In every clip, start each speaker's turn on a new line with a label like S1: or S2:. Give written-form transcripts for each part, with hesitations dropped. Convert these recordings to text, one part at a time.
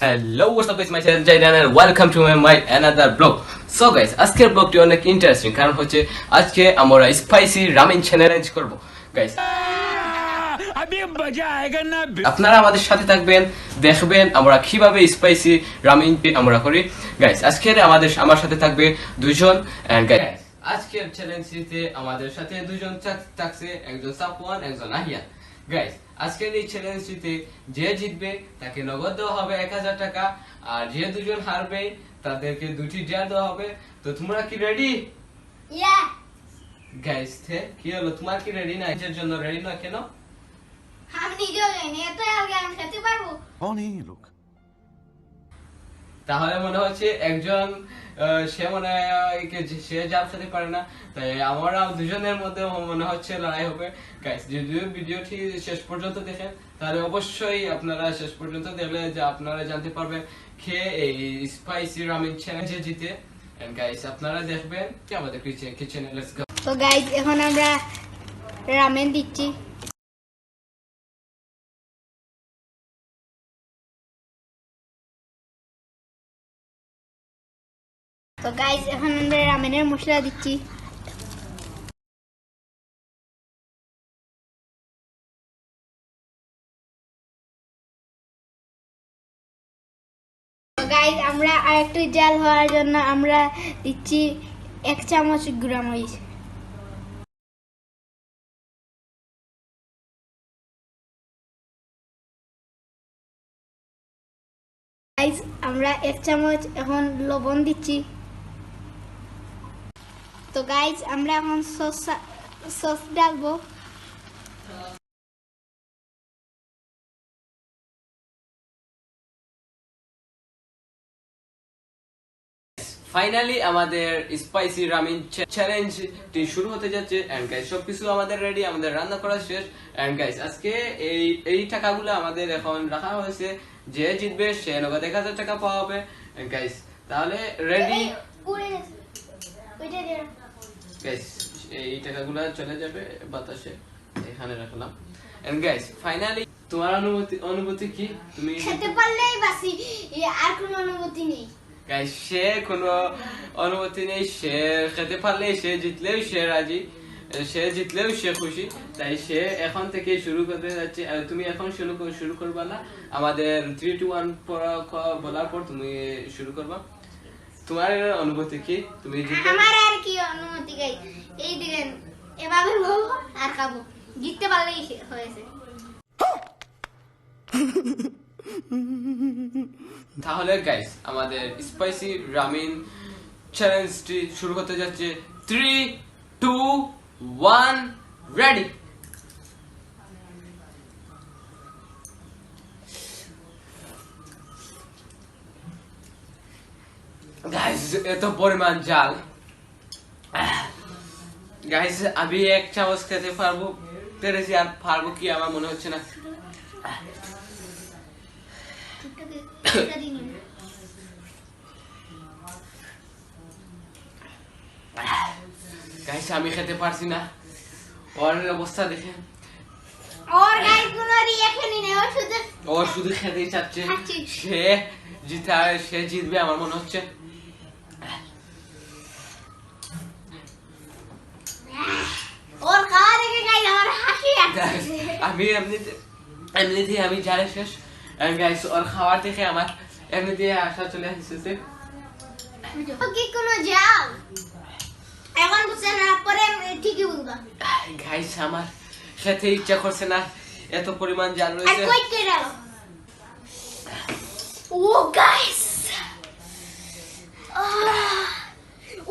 S1: Hello, what's up guys, myself Jaydan and welcome to my another vlog. So guys, আজকের ব্লগটি অনেক interesting কারণ হচ্ছে আজকে আমরা স্পাইসি রামেন চ্যালেঞ্জ করব গাইস। अभी मजा आएगा ना। আপনারা আমাদের সাথে থাকবেন, দেখবেন আমরা কিভাবে স্পাইসি রামেন আমরা করি গাইস। আজকের আমার সাথে থাকবে দুইজন এন্ড গাইস আজকের চ্যালেঞ্জটিতে আমাদের সাথে দুইজন থাকছে, একজন সাফওয়ান একজন আহিয়ান গাইস। আজকের এই চ্যালেঞ্জটিতে যে জিতবে তাকে নগদ দেওয়া হবে 1000 টাকা, আর যে দুজন হারবে তাদেরকে দুটি ডেয়ার দেওয়া হবে। তো তোমরা কি রেডি?
S2: ইয়া
S1: গাইস কি হলো, তোমার কি রেডি না? এর জন্য রেডি না কেন?
S2: আমি নিজেও জানি এত আগে আমি খেতে পারবো।
S3: कौन है ये लोग?
S1: তাহলে মনে হচ্ছে একজন সে মনে হয় সে জাল খেতে পারে না, তাই আমরা দুজনের মধ্যে মনে হচ্ছে লড়াই হবে গাইস। যদি ভিডিওটি শেষ পর্যন্ত দেখেন তাহলে অবশ্যই আপনারা শেষ পর্যন্ত দেখলে যে আপনারা জানতে পারবেন কে এই স্পাইসি রামেন চ্যালেঞ্জে জিতে। এন্ড গাইস আপনারা দেখবেন কি আমাদের কিচেনে। Let's go.
S2: তো গাইস এখন আমরা রামেন দিচ্ছি। তো গাইস এখন আমরা রামেনের মশলা দিচ্ছি। তো গাইস আমরা আরেকটু জাল হওয়ার জন্য আমরা দিচ্ছি 1 চামচ গুঁড়া মরিচ। গাইস আমরা 1 চামচ এখন লবণ দিচ্ছি। তো গাইস আমরা এখন সস ডালবো।
S1: ফাইনালি আমাদের স্পাইসি রামেন চ্যালেঞ্জটি শুরু হতে যাচ্ছে এন্ড গাইস সবকিছু আমাদের রেডি, আমাদের রান্না করা শেষ। এন্ড গাইস আজকে এই টাকাগুলো আমাদের এখন রাখা হয়েছে, যে জিতবে সে নগদ 1000 টাকা পাওয়া হবে এন্ড গাইস। তাহলে রেডি গাইস, এই টাকাগুলো চলে যাবে বাতাসে, এখানে রাখলাম। এন্ড গাইস ফাইনালি তোমার অনুভূতি কি? তুমি
S2: খেতে পারলেই বাসি, আর কোনো অনুভূতি নেই
S1: গাইস। সে কোনো অনুভূতি নেই, সে খেতে পারলে সে জিতলেও সে রাজি, সে জিতলেও সে খুশি, তাই সে এখন থেকে শুরু করতে যাচ্ছে। তুমি এখন শুরু করবা না, আমাদের 3 2 1 বলার পর তুমি শুরু করবা। তোমার অনুভূতি কি? তুমি জিতবে?
S2: আমার আর কি অনুভূতি গাইস, এই দেখেন এভাবে বলবো আর খাবো, জিততে পারলেই হয়েছে।
S1: তাহলে গাইস আমাদের স্পাইসি রামেন চ্যালেঞ্জটি শুরু করতে যাচ্ছে। 3 2 1 রেডি। গাইস এত পরিমাণ জাল গাইস, আমি 1 চামচ খেতে পেরেছি, আর পারবো কি আমার মনে হচ্ছে না। গাইস আমি খেতে পারছি না, ওর অবস্থা দেখে।
S2: और गाइस কোনো রিঅ্যাকশনই নেই,
S1: ও শুধু খেতেই চাচ্ছে। সে জিতবে আমার মনে হচ্ছে।
S2: और খাওয়া দেখে গাইস আমার হাসি আসছে।
S1: আমি এমনিতেই আমি জানি শেষ। গাইস ওর খাওয়ার দেখে আমার এমনিতেই আশা চলে আসছে।
S2: কি কোনো জাল এখন বুঝছেন না, পরে ঠিকই বুঝবা।
S1: গাইস আমার খেতে ইচ্ছা করছে না, এত পরিমাণ জাল
S2: আর
S1: রয়েছে।
S2: কই কে গেল? ও গাইস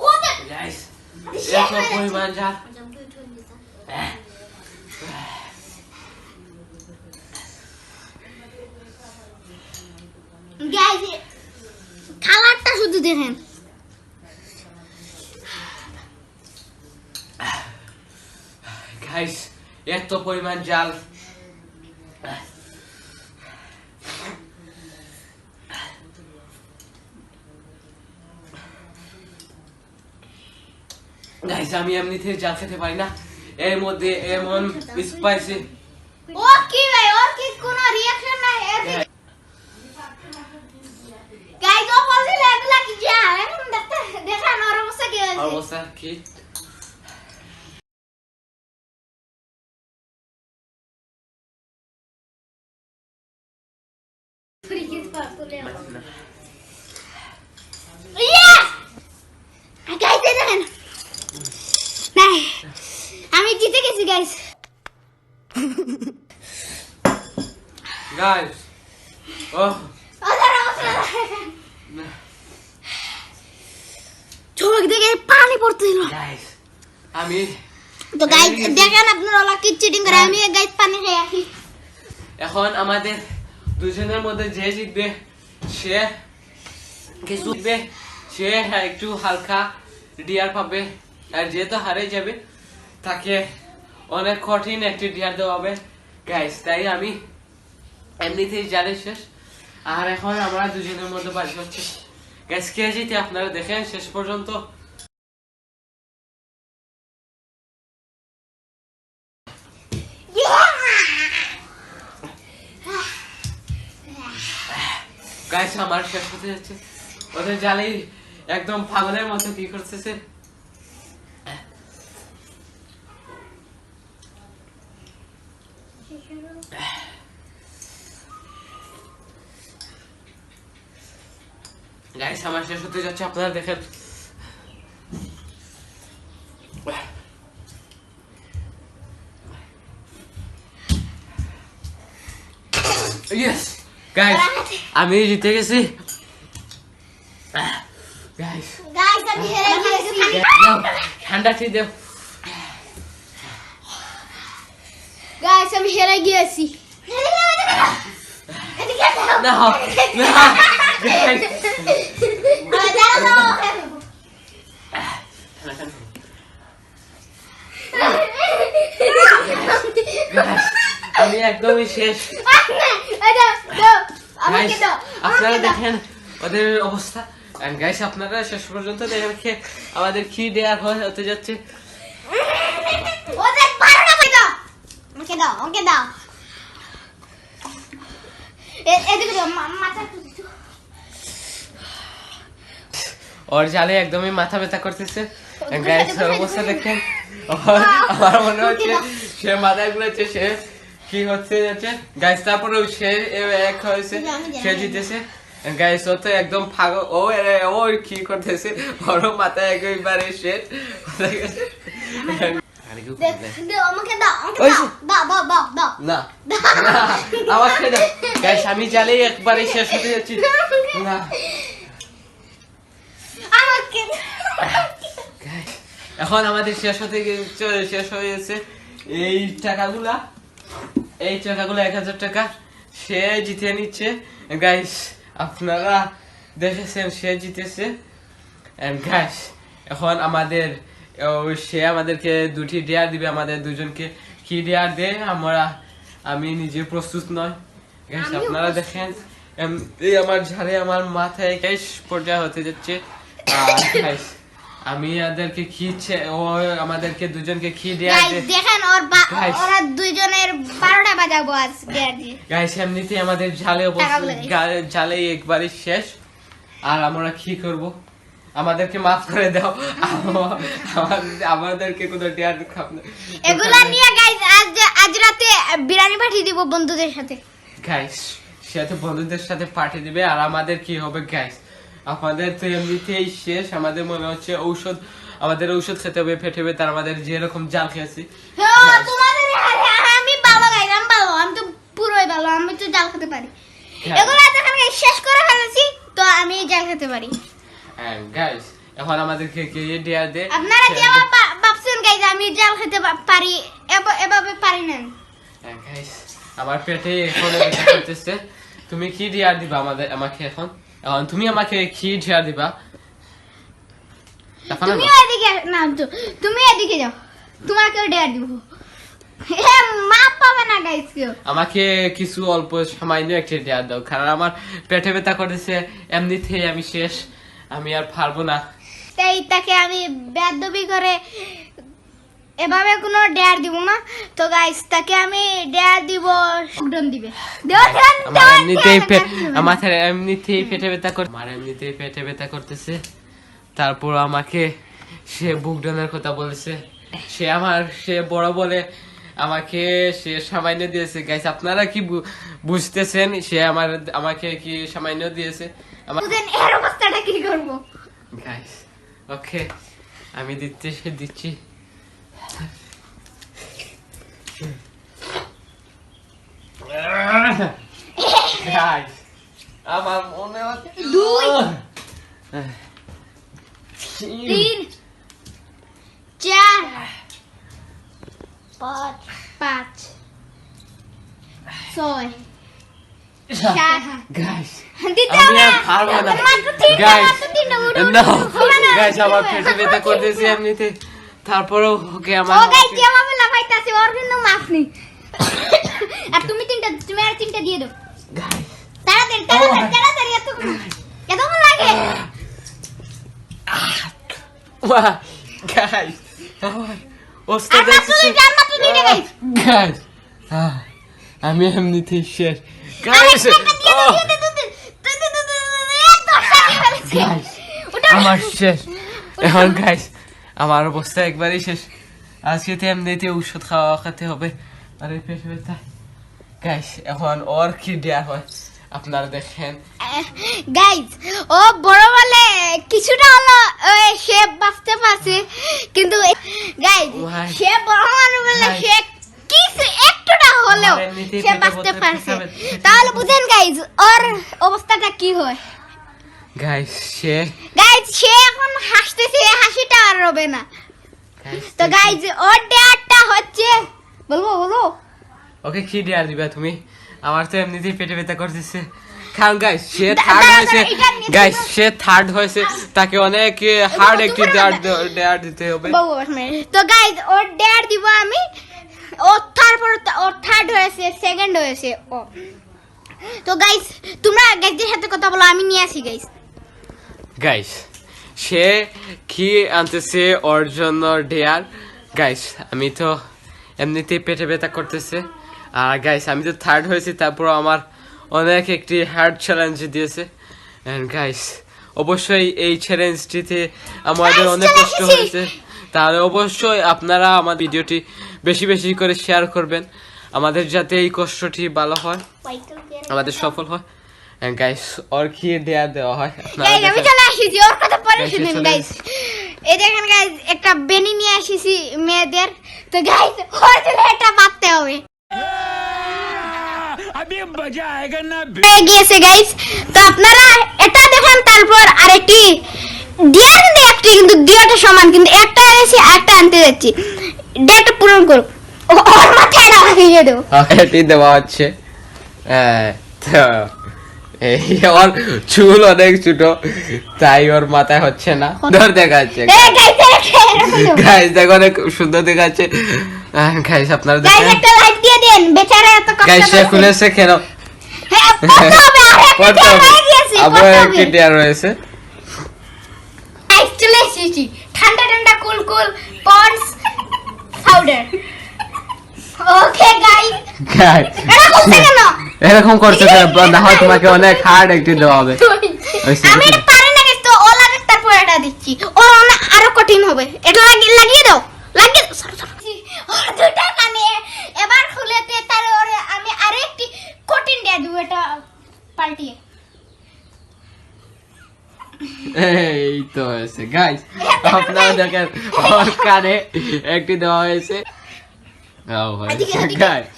S2: ও দেখ
S1: গাইস এত পরিমাণ জাল।
S2: গাইস কালারটা শুধু দেখেন।
S1: গাইস এত পরিমাণ জাল। গাইস আমি এমনিতে জাল খেতে পারি না, এর মধ্যে এমন স্পাইসি।
S2: ও কি ভাই, ওর কি কোনো রিঅ্যাকশন নাই? গাইস ও বলছিল এগুলা কি যা এখন দেখতে দেখান ওর অবস্থা কি হয়েছে
S1: অবস্থা কি
S2: ফ্রিজ পাস চলে ইয়েস গাইস দেখেন নাই আমি জিতে গেছি গাইস
S1: গাইস ওহ
S2: ওদের অবস্থা চোখ থেকে পানি পড়ছিল
S1: গাইস আমি
S2: তো গাইস দেখেন আপনারা ওলা কি চিটিং করে আমি গাইস পানি খেয়ে আসি
S1: এখন আমাদের দুজনের মধ্যে যে জিতবে সে কিছু জিতবে সে একটু হালকা ডিয়ার পাবে আর যে তো হারে যাবে তাকে অনেক কঠিন একটি ডিয়ার দেওয়া হবে গাইস তাই আমি এমনিতেই জানি শেষ আর এখন আমরা দুজনের মধ্যে বাজি হচ্ছে গাইস কে জিতে আপনারা দেখেন শেষ পর্যন্ত গাইস আমার শেষ হতে যাচ্ছে ওদের জালে একদম পাগলের মতো কি করতেছে গাইস আমার শেষ হতে যাচ্ছে আপনারা দেখেন ইয়েস গাইস আমি জিতে গেছি গাইস
S2: গাইস আমি হেরে গেছি
S1: ঠান্ডা ঠিক দেও
S2: গাইস আমি হেরে গেছি
S1: না না গাইস আমি একদমই শেষ Guys, আপনারা দেখেন ওদের অবস্থা গাইস আপনারা শেষ পর্যন্ত দেখেন আমাদের কি দেয়ার হতে যাচ্ছে
S2: ওকে দাও এদিকে দাও মাথা
S1: ওর জালে একদমই মাথা ব্যথা করতেছে গাইস ওর অবস্থা দেখেন আমার মনে হচ্ছে সে মাথা গুলোছে সে কি হচ্ছে যাচ্ছে গাইস তারপরে সে এক হয়েছে সে জিতেছে গাইস ও তো একদম পাগল ও কি করতেছে ওর মাথা একবারে শেষ
S2: আমাকে দাও
S1: না আমাকে দাও গাইস আমি জালে একবারে শেষ হতে যাচ্ছি না
S2: আমাকে
S1: এখন আমাদের শেষ হয়ে গেছে এই টাকাগুলা 1000 টাকা সে জিতে নিচ্ছে গাইস আপনারা দেখেছেন সে জিতেছে গাইস এখন সে আমাদেরকে দুটি ডেয়ার দিবে আমাদের দুজনকে কি ডেয়ার দেয় আমি নিজে প্রস্তুত নয় গাইস আপনারা দেখেন এই আমার ঝাড়ে আমার মাথায় গাইস পর্যায়ে হতে যাচ্ছে আর গাইস আমি এদেরকে আমাদেরকে দুজনকে
S2: দেখেন ওরা দুইজনের 12টা বাজাবো আজকে
S1: গাইস এমনিতে আমাদের জালে একবারই শেষ আর আমরা কি করব আমাদেরকে মাফ করে দাও আমাদেরকে কোনো টিয়ার
S2: এগুলা নিয়ে গাইস আজ রাতে বিরিয়ানি পাঠিয়ে দিব বন্ধুদের সাথে
S1: গাইস সাথে বন্ধুদের সাথে পাঠিয়ে দিবে আর আমাদের কি হবে গাইস আমাদের তো এমনিতেই শেষ আমাদের মনে হচ্ছে আমাদের ঔষধ খেতে হবে ফেটেবে তার আমাদের যেরকম জাল খেয়েছি
S2: আমি ভালো গাইস আমি তো পুরোই ভালো আমি তো জাল খেতে পারি এগুলো যখন শেষ করে ফেলেছি তো আমি জাল খেতে পারি
S1: গাইস এখন আমাদেরকে কে দেয়া দে
S2: আপনারা কি ভাবছেন গাইস আমি জাল খেতে পারি এভাবে পারি না
S1: গাইস আমার পেটে এখন ব্যথা করতেছে তুমি কি দেয়া দিবা আমাকে এখন তুমি আমাকে কি দেয়া দিবা
S2: তুমি এদিকে যাও তোমাকে ডেয়ার দিব মাপ পাবে না গাইস কেউ
S1: আমাকে কিছু অল্প সামান্য একটা দেয়া দাও কারণ আমার পেটে ব্যথা করতেছে এমনিতেই আমি শেষ আমি আর পারবো না
S2: তাই তাকে আমি বেয়াদবি করে এভাবে কোনো ডেয়ার দিব না। তো গাইস তাকে আমি ডেয়ার দিব, সুডন দিবে। দেওয়া দেন,
S1: আমার এমনিতেই পেটে ব্যথা করতেছে। তারপর আমাকে সে বুকডানের কথা বলেছে। সে বড় বলে আমাকে সে সামান্য দিয়েছে। গাইস আপনারা কি বুঝতেছেন? সে আমাকে কি সামান্য দিয়েছে?
S2: বুঝেন এর অবস্থাটা কি করব?
S1: গাইস ওকে, আমি দিচ্ছি। গাইস আমার মনে হচ্ছে
S2: 2 3 4 5 6 7
S1: গাইস
S2: দিতে
S1: আমি
S2: হবে
S1: আর পারবো না।
S2: মাত্র 3টা,
S1: গাইস
S2: মাত্র 3টা উঠো
S1: না গাইস, আমার পেটে ব্যথা করতেছে এমনিতে। তারপরেও ওকে
S2: ও গাইস কি আমাকে লাফাইতাছে, ওর কিন্তু মাফ নেই। আর তুমি আর 3টা দিয়ে দাও
S1: গাইস।
S2: তাড়াতাড়ি এত লাগে।
S1: ওয়া গাইস ওস্তাদ
S2: আর মাত্র 2টা গাইস।
S1: গাইস আমি এমনিতেই শেষ।
S2: গাইস
S1: গাইস আমার শেষ এখন। গাইস আমার অবস্থা একবারই শেষ। আজকে তো এমনিতে ঔষধ খেতে হবে। আরে পেটে ব্যথা। গাইস এখন ওর কি দেয়া হয় আপনারা দেখেন।
S2: গাইস ও বড় বলে কিছুটা হলো সে বাঁচতে পারছে, কিন্তু গাইস সে বড় মানুষ বলে সে কিছু একটুটা হলেও সে বাঁচতে পারছে। তাহলে বুঝেন গাইস ওর অবস্থাটা কি হয়।
S1: গাইস সে
S2: এখন হাসতেছে, হাসিটা আর হবে না। তো গাইস ওর ডেয়ারটা হচ্ছে বলবো
S1: ওকে কি দেয়া দিবা তুমি? আমার তো এমনিতেই পেটে ব্যথা করতেছে। কারণ গাইস সে থার্ড হয়েছে। গাইস সে থার্ড হয়েছে, তাকে অনেক হার্ড একটি ডেয়ার দিতে হবে।
S2: তো গাইস ওর ডেয়ার দিব আমি। ও থার্ড হয়েছে, সেকেন্ড হয়েছে ও। তো গাইস তোমরা গাইসদের সাথে কথা বলো, আমি নিয়ে আসি গাইস।
S1: গাইস সে কি আনতেছে ওর জন্য ডেয়ার। গাইস আমি তো এমনিতেই পেটে ব্যথা করতেছে। আর গাইস আমি তো থার্ড হয়েছি, তারপর আমার অনেক একটি হার্ড চ্যালেঞ্জ দিয়েছে। এন্ড গাইস অবশ্যই এই চ্যালেঞ্জটিতে আমাদের অনেক কষ্ট হয়েছে। তাহলে অবশ্যই আপনারা আমার ভিডিওটি বেশি বেশি করে শেয়ার করবেন, আমাদের যাতে এই কষ্টটি ভালো হয়, আমাদের সফল হয়। এন্ড গাইস ওর কি দেওয়া হয় আপনারা
S2: গাইস আমি চলে আসিছি, ওর কথা পরে শুনেন গাইস। এই দেখেন গাইস একটা বেনি নিয়ে আসিছি মেয়েদের। তো গাইস ওর জন্য এটা বাঁধতে হবে।
S3: अभी मजा आएगा ना।
S2: গিয়েছে গাইস। তো আপনারা এটা দেখেন, তারপর আরেকটি দিয়া কিন্তু একটি, কিন্তু দিয়াটা সমান, কিন্তু একটা এনেছি একটা আনতে যাচ্ছি। ডেটটা পূরণ করো, ওর মাথায় এটা লাগিয়ে দেবো।
S1: এটি দেওয়া হচ্ছে। তো এই ওর চুল অনেক ছোট, তাই ওর মাথায় হচ্ছে না। সুন্দর দেখাচ্ছে গাইস, দেখো অনেক সুন্দর দেখাচ্ছে। গাইস আপনারা
S2: গাইস
S1: দেখেন।
S2: একটা লাইক দিয়ে দেন, বেচারা এত কষ্ট
S1: গাইস সে
S2: করছে।
S1: খুলেছে কেন?
S2: হ্যাঁ পড়তে হবে, আরেকটা হয়ে গিয়েছে,
S1: আবার
S2: পড়তে
S1: একটি
S2: হবে।
S1: দেওয়া রয়েছে।
S2: গাইস চলে এসেছি, ঠান্ডা ঠান্ডা cool Pond's powder. Okay guys
S1: guys
S2: এরকম করছে কেন?
S1: এরকম করছে কেন? না হয় তোমাকে অনেক হার্ড একটি দেওয়া হবে।
S2: আমি এটা পারি না গাইস, তো ও লাগে তারপর এটা দিচ্ছি। ও আরো কঠিন হবে, এটা লাগিয়ে দাও, লাগিয়ে দাও। ওর দুটা কানে এবার খুলেতে, তার ওরে আমি আরেকটি কঠিন দিয়ে দেব, এটা পাল্টিয়ে।
S1: এই তো হয়েছে গাইস, আপনারা দেখেন ওর কানে একটি দেওয়া হয়েছে। গাইস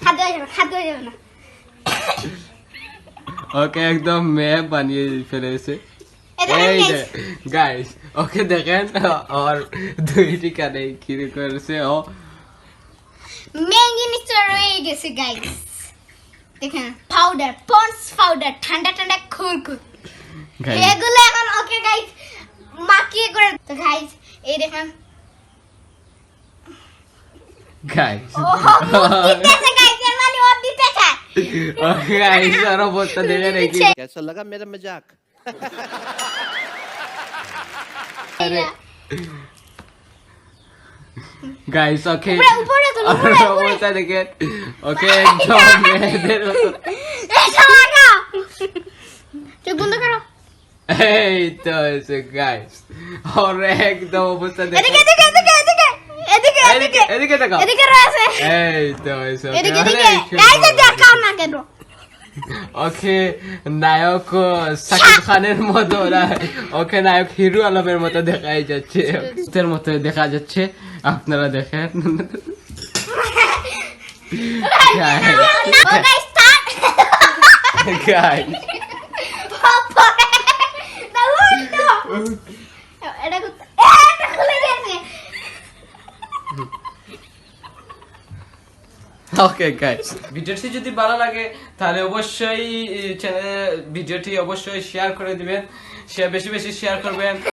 S2: হাত ধরে যাবে না।
S1: ওকে একদম মেয়ে বানিয়ে ফেলেছে। এই যে গাইস ওকে দেখেন, আর দুইটি কানে কি করেছে ও।
S2: মেন জিনিসটা রয়ে গেছে গাইস, দেখেন পাউডার, পন্ডস পাউডার, ঠান্ডা ঠান্ডা খুরকুর। এগুলো এখন ওকে গাইস মাখিয়ে করে। তো গাইস এই দেখেন
S1: গাইস
S2: দিতেছে গাইস, এর মানে ও দিতে চায়।
S1: গাইস আর অবস্থা দেখেন এই কি।
S4: कैसा लगा मेरा मजाक?
S1: আরে গাইস ওকে
S2: উপরে তুল, উপরে, উপরে।
S1: অবস্থা দেখেন ওকে একদম মেয়েদের মতো।
S2: এই শালা চোখ বন্ধ করো
S1: এই তো এসে গাইস আর একদম অবস্থা দেখেন
S2: এদিকে এদিকে এদিকে এদিকে এদিকে এদিকে
S1: এদিকে তাকাও
S2: এদিকে রয়েছে
S1: এই তো এসে
S2: এদিকে এদিকে গাইস দেখাও না কেন
S1: ওকে নায়ক সাকিব খানের মতো ওকে নায়ক হিরো আলমের মতো দেখাই যাচ্ছে এর মতো দেখা যাচ্ছে আপনারা দেখেন
S2: ও গাইস স্টার্ট
S1: গাইস
S2: এটা খুলে গেছে
S1: ওকে গাইস ভিডিওটি যদি ভালো লাগে তাহলে অবশ্যই চ্যানেল ভিডিওটি অবশ্যই শেয়ার করে দিবেন বেশি বেশি শেয়ার করবেন